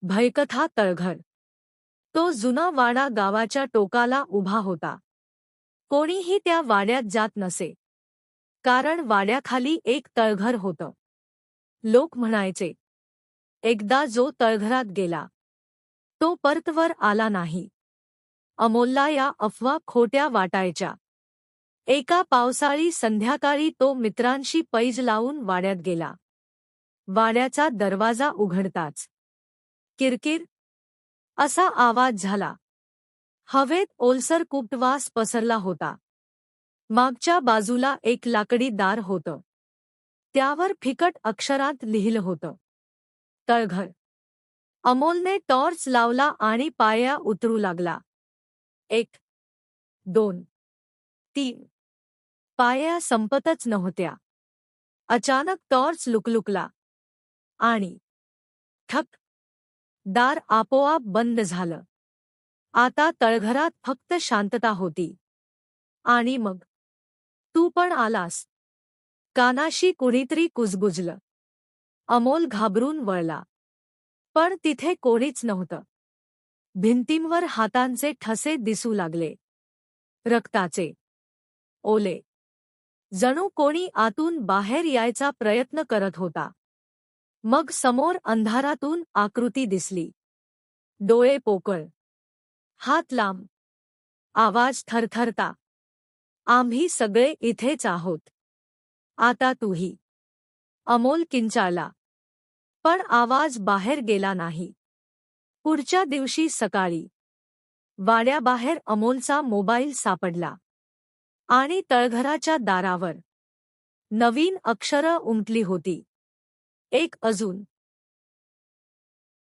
भयकथा तळघर. तो जुना वाडा गावाच्या टोकाला उभा होता. कोणीही त्या वाड्यात जात नसे, कारण वाड्याखाली एक तळघर होतं. लोक म्हणायचे, एकदा जो तळघरात गेला तो परतवर आला नाही. अमोलला या अफवा खोट्या वाटायच्या. एका पावसाळी संध्याकाळी तो मित्रांशी पैज लावून वाड्यात गेला. वाड्याचा दरवाजा उघडताच किरकिर असा आवाज झाला. हवेत ओलसर कुपटवास पसरला होता. मागच्या बाजूला एक लाकडी दार होतं. त्यावर फिकट अक्षरात लिहिलं होतं, तळघर. अमोलने टॉर्च लावला आणि पाया उतरू लागला. 1, 2, 3. पाया संपतच नव्हत्या. अचानक टॉर्च लुकलुकला आणि ठक, दार आपोआप बंद झालं. आता तळघरात फक्त शांतता होती. आणि मग तू पण आलास, कानाशी कुणीतरी कुजबुजलं. अमोल घाबरून वळला. पण तिथे कोणीच नव्हतं. भिंतींवर हातांचे ठसे दिसू लागले, रक्ताचे, ओले. जणू कोणी आतून बाहेर यायचा प्रयत्न करत होता. मग समोर अंधारातून आकृती दिसली. डोळे पोकळ, हात लांब, आवाज थरथरता. आम्ही सगळे इथेच आहोत. आता तूही. अमोल किंचाळला, पण आवाज बाहेर गेला नाही. पुढच्या दिवशी सकाळी वाड्याबाहेर अमोलचा मोबाईल सापडला आणि तळघराच्या दारावर नवीन अक्षरं उमटली होती. एक अजून